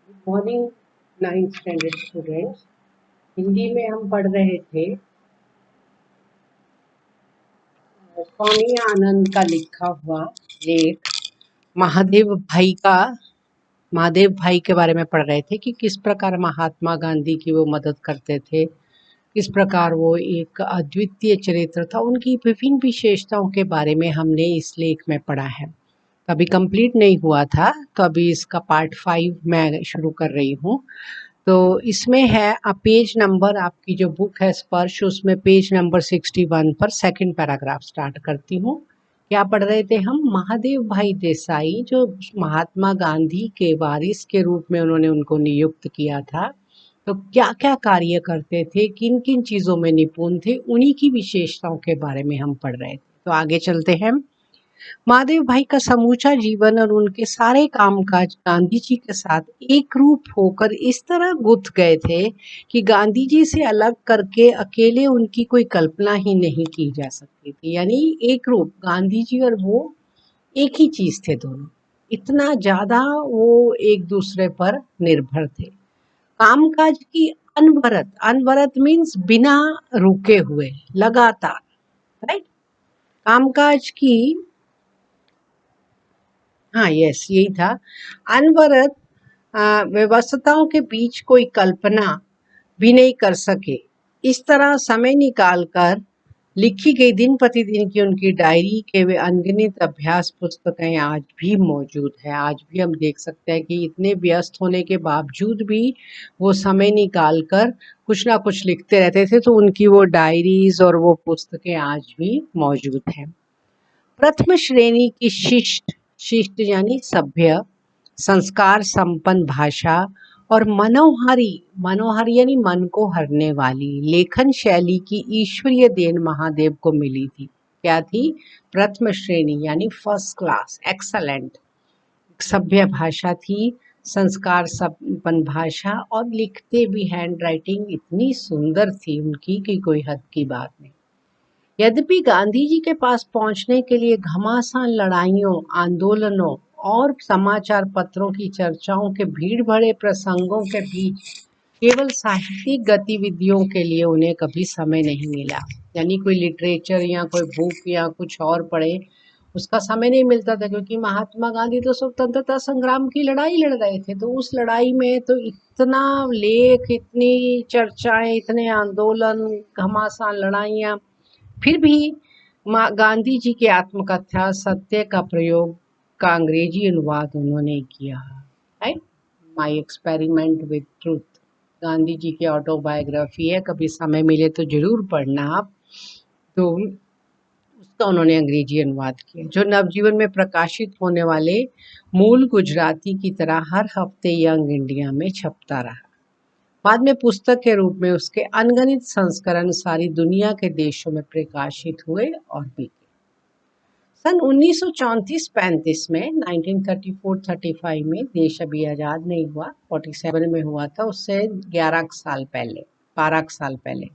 Good morning ninth standard students. Hindi में हम पढ़ रहे थे स्वामी आनंद का लिखा हुआ लेख महादेव भाई के बारे में पढ़ रहे थे कि किस प्रकार महात्मा गांधी की वो मदद करते थे, किस प्रकार वो एक अद्वितीय चरित्र था। उनकी विभिन्न विशेषताओं के बारे में हमने इस लेख में पढ़ा है। अभी कंप्लीट नहीं हुआ था, तो अभी इसका पार्ट 5 मैं शुरू कर रही हूँ। तो इसमें है पेज नंबर, आपकी जो बुक है स्पर्श, उसमें पेज नंबर 61 पर सेकंड पैराग्राफ स्टार्ट करती हूँ। क्या पढ़ रहे थे हम? महादेव भाई देसाई जो महात्मा गांधी के वारिस के रूप में उन्होंने उनको नियुक्त किया था, तो क्या क्या कार्य करते थे, किन किन चीज़ों में निपुण थे, उन्हीं की विशेषताओं के बारे में हम पढ़ रहे थे। तो आगे चलते हैं। महादेव भाई का समूचा जीवन और उनके सारे कामकाज गांधी जी के साथ एक रूप होकर इस तरह गुथ गए थे कि गांधी जी से अलग करके अकेले उनकी कोई कल्पना ही नहीं की जा सकती थी। यानी एक रूप, गांधी जी और वो एक ही चीज थे दोनों। इतना ज्यादा वो एक दूसरे पर निर्भर थे। कामकाज की अनवरत, अनवरत मीन्स बिना रुके हुए, लगातार, राइट। कामकाज की, हाँ यस, यही था। अनवरत व्यस्तताओं के बीच कोई कल्पना भी नहीं कर सके, इस तरह समय निकालकर लिखी गई दिन प्रतिदिन की उनकी डायरी के वे अनगिनत अभ्यास पुस्तकें आज भी मौजूद है। आज भी हम देख सकते हैं कि इतने व्यस्त होने के बावजूद भी वो समय निकालकर कुछ ना कुछ लिखते रहते थे, तो उनकी वो डायरीज और वो पुस्तकें आज भी मौजूद हैं। प्रथम श्रेणी की शिष्ट, शिष्ट यानी सभ्य, संस्कार संपन्न भाषा और मनोहारी, मनोहारी यानी मन को हरने वाली लेखन शैली की ईश्वरीय देन महादेव को मिली थी। क्या थी? प्रथम श्रेणी यानी फर्स्ट क्लास, एक्सलेंट सभ्य भाषा थी, संस्कार संपन्न भाषा, और लिखते भी हैंड राइटिंग इतनी सुंदर थी उनकी कि कोई हद की बात नहीं। यद्यपि गांधी जी के पास पहुंचने के लिए घमासान लड़ाइयों, आंदोलनों और समाचार पत्रों की चर्चाओं के भीड़ भरे प्रसंगों के बीच केवल साहित्यिक गतिविधियों के लिए उन्हें कभी समय नहीं मिला। यानी कोई लिटरेचर या कोई बुक या कुछ और पढ़े, उसका समय नहीं मिलता था, क्योंकि महात्मा गांधी तो स्वतंत्रता संग्राम की लड़ाई लड़ रहे थे। तो उस लड़ाई में तो इतना लेख, इतनी चर्चाएं, इतने आंदोलन, घमासान लड़ाइयाँ, फिर भी गांधी जी की आत्मकथा सत्य का प्रयोग का अंग्रेजी अनुवाद उन्होंने किया है। My experiment with truth, Gandhi ji की ऑटोबायोग्राफी है, कभी समय मिले तो जरूर पढ़ना आप। तो उसका उन्होंने अंग्रेजी अनुवाद किया, जो नवजीवन में प्रकाशित होने वाले मूल गुजराती की तरह हर हफ्ते यंग इंडिया में छपता रहा। बाद में पुस्तक के रूप में उसके अनगिनत संस्करण सारी दुनिया के देशों में प्रकाशित हुए और बिके। सन 1934-35 में, 1934-35 में, देश अभी आज़ाद नहीं हुआ, 47 में हुआ था, उससे 11 साल पहले, 12 साल पहले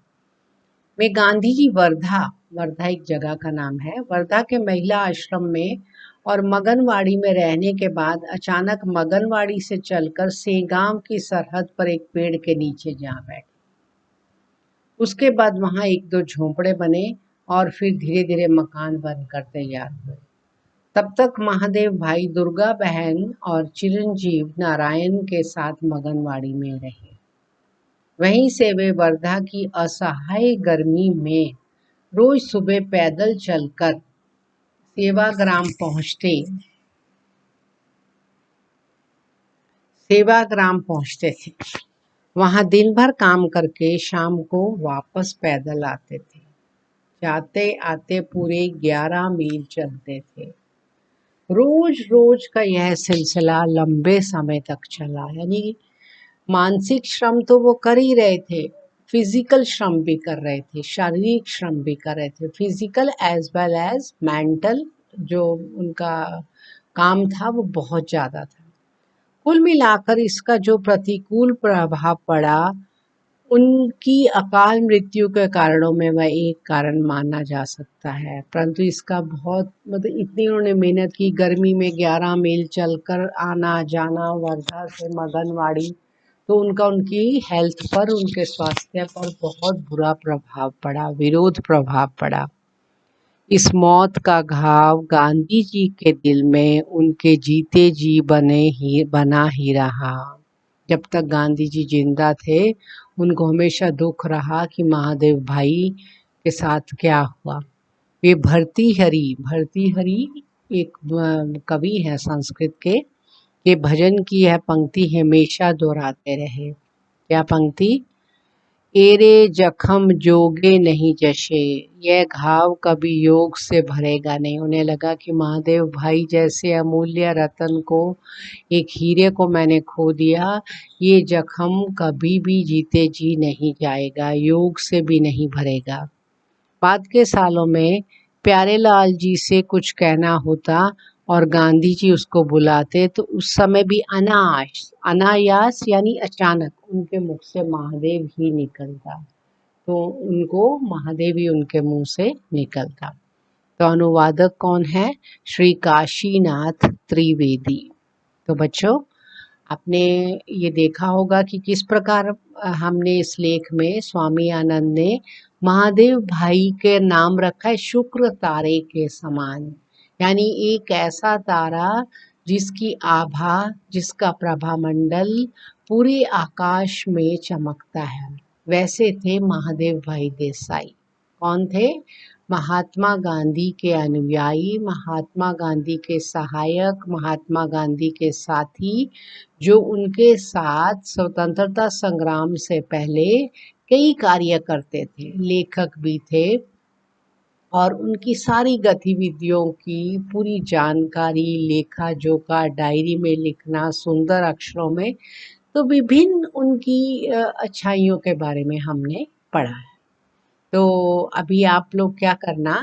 में गांधी जी वर्धा, वर्धा एक जगह का नाम है, वर्धा के महिला आश्रम में और मगनवाड़ी में रहने के बाद अचानक मगनवाड़ी से चलकर सेगांव की सरहद पर एक पेड़ के नीचे जा बैठे। उसके बाद वहां एक दो झोंपड़े बने और फिर धीरे धीरे मकान बनकर तैयार हुए। तब तक महादेव भाई दुर्गा बहन और चिरंजीव नारायण के साथ मगनवाड़ी में रहे। वहीं से वे वर्धा की असहाय गर्मी में रोज सुबह पैदल चलकर सेवाग्राम पहुंचते थे। वहां दिन भर काम करके शाम को वापस पैदल आते थे। जाते आते पूरे 11 मील चलते थे। रोज रोज का यह सिलसिला लंबे समय तक चला। यानी मानसिक श्रम तो वो कर ही रहे थे, फिजिकल श्रम भी कर रहे थे, शारीरिक श्रम भी कर रहे थे, physical as well as mental जो उनका काम था वो बहुत ज़्यादा था। कुल मिलाकर इसका जो प्रतिकूल प्रभाव पड़ा उनकी अकाल मृत्यु के कारणों में वह एक कारण माना जा सकता है, परंतु इसका बहुत मतलब इतनी उन्होंने मेहनत की, गर्मी में 11 मील चलकर आना जाना वर्धा से मगनवाड़ी, तो उनका उनकी हेल्थ पर, उनके स्वास्थ्य पर बहुत बुरा प्रभाव पड़ा, विरोध प्रभाव पड़ा। इस मौत का घाव गांधी जी के दिल में उनके जीते जी बना ही रहा। जब तक गांधी जी जिंदा थे उनको हमेशा दुख रहा कि महादेव भाई के साथ क्या हुआ। ये भर्तृहरि एक कवि है संस्कृत के, ये भजन की यह पंक्ति हमेशा दोहराते रहे। क्या पंक्ति? एरे जख्म जोगे नहीं जशे, यह घाव कभी योग से भरेगा नहीं। उन्हें लगा कि महादेव भाई जैसे अमूल्य रतन को, एक हीरे को मैंने खो दिया, ये जख्म कभी भी जीते जी नहीं जाएगा, योग से भी नहीं भरेगा। बाद के सालों में प्यारेलाल जी से कुछ कहना होता और गांधी जी उसको बुलाते तो उस समय भी अनायास यानी अचानक उनके मुख से महादेव ही निकलता, तो उनको महादेव ही उनके मुंह से निकलता। तो अनुवादक कौन है? श्री काशीनाथ त्रिवेदी। तो बच्चों, आपने ये देखा होगा कि किस प्रकार हमने इस लेख में स्वामी आनंद ने महादेव भाई के नाम रखा है शुक्र तारे के समान, यानी एक ऐसा तारा जिसकी आभा, जिसका प्रभामंडल पूरे आकाश में चमकता है। वैसे थे महादेव भाई देसाई। कौन थे? महात्मा गांधी के अनुयायी, महात्मा गांधी के सहायक, महात्मा गांधी के साथी, जो उनके साथ स्वतंत्रता संग्राम से पहले कई कार्य करते थे, लेखक भी थे और उनकी सारी गतिविधियों की पूरी जानकारी, लेखा जोखा, डायरी में लिखना सुंदर अक्षरों में, तो विभिन्न उनकी अच्छाइयों के बारे में हमने पढ़ा है। तो अभी आप लोग क्या करना,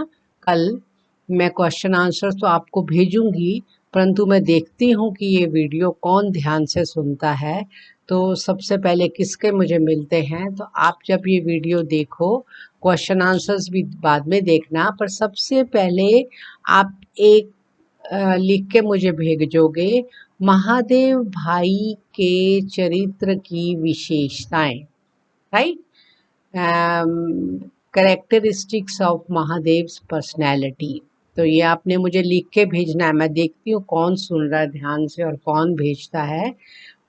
कल मैं क्वेश्चन आंसर तो आपको भेजूंगी, परंतु मैं देखती हूँ कि ये वीडियो कौन ध्यान से सुनता है। तो सबसे पहले किसके मुझे मिलते हैं, तो आप जब ये वीडियो देखो, क्वेश्चन आंसर्स भी बाद में देखना, पर सबसे पहले आप एक लिख के मुझे भेजोगे महादेव भाई के चरित्र की विशेषताएं, right? Characteristics of Mahadev's personality. तो ये आपने मुझे लिख के भेजना है, मैं देखती हूँ कौन सुन रहा है ध्यान से और कौन भेजता है।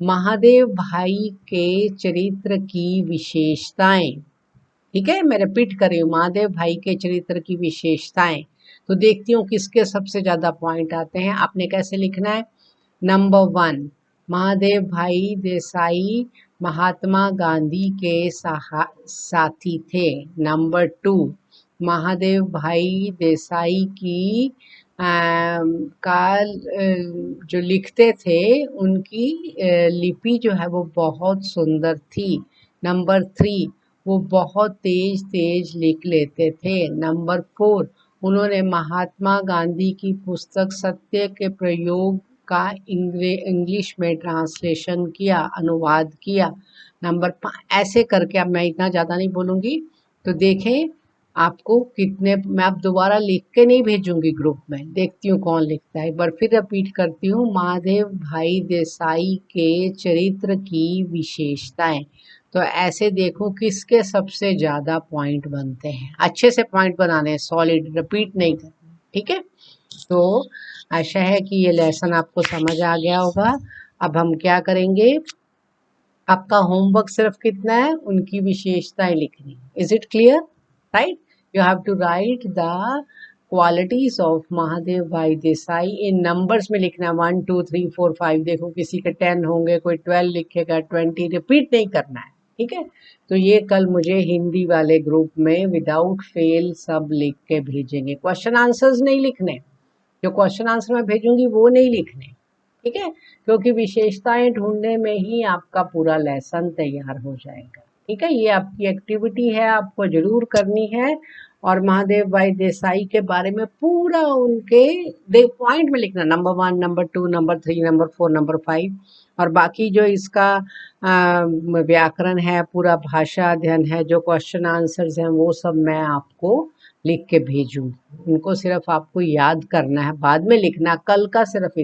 महादेव भाई के चरित्र की विशेषताएं, ठीक है, मैं रिपीट कर रही हूँ, महादेव भाई के चरित्र की विशेषताएं। तो देखती हूँ किसके सबसे ज्यादा पॉइंट आते हैं। आपने कैसे लिखना है? नंबर 1, महादेव भाई देसाई महात्मा गांधी के साथी थे। नंबर 2, महादेव भाई देसाई की जो लिखते थे उनकी लिपि जो है वो बहुत सुंदर थी। नंबर 3, वो बहुत तेज तेज लिख लेते थे। नंबर 4, उन्होंने महात्मा गांधी की पुस्तक सत्य के प्रयोग का इंग्लिश में ट्रांसलेशन किया, अनुवाद किया। नंबर 5, ऐसे करके, अब मैं इतना ज़्यादा नहीं बोलूँगी, तो देखें आपको कितने, मैं अब दोबारा लिख के नहीं भेजूंगी ग्रुप में, देखती हूँ कौन लिखता है। एक बार फिर रिपीट करती हूँ, महादेव भाई देसाई के चरित्र की विशेषताएं। तो ऐसे देखो किसके सबसे ज़्यादा पॉइंट बनते हैं, अच्छे से पॉइंट बनाने, सॉलिड, रिपीट नहीं करना, ठीक है? तो आशा है कि ये लेसन आपको समझ आ गया होगा। अब हम क्या करेंगे, आपका होमवर्क सिर्फ कितना है, उनकी विशेषताएं लिखनी। Is it clear? Right, you have to write the qualities of Mahadev Bhai Desai in numbers में लिखना, 1 2 3 4 5। देखो किसी के 10 होंगे, कोई 12 लिखेगा, 20, रिपीट नहीं करना है, ठीक है? तो ये कल मुझे हिंदी वाले ग्रुप में विदाउट फेल सब लिख के भेजेंगे। क्वेश्चन आंसर्स नहीं लिखने, जो क्वेश्चन आंसर मैं भेजूंगी वो नहीं लिखने, ठीक है? क्योंकि विशेषताएं ढूंढने में ही आपका पूरा लेसन तैयार हो जाएगा, ठीक है? ये आपकी एक्टिविटी है, आपको जरूर करनी है और महादेव भाई देसाई के बारे में पूरा उनके पॉइंट में लिखना, number 1, number 2, number 3, number 4, number 5, और बाकी जो इसका व्याकरण है, पूरा भाषा अध्ययन है, जो क्वेश्चन आंसर्स हैं, वो सब मैं आपको लिख के भेजूँ। उनको सिर्फ आपको याद करना है, बाद में लिखना। कल का सिर्फ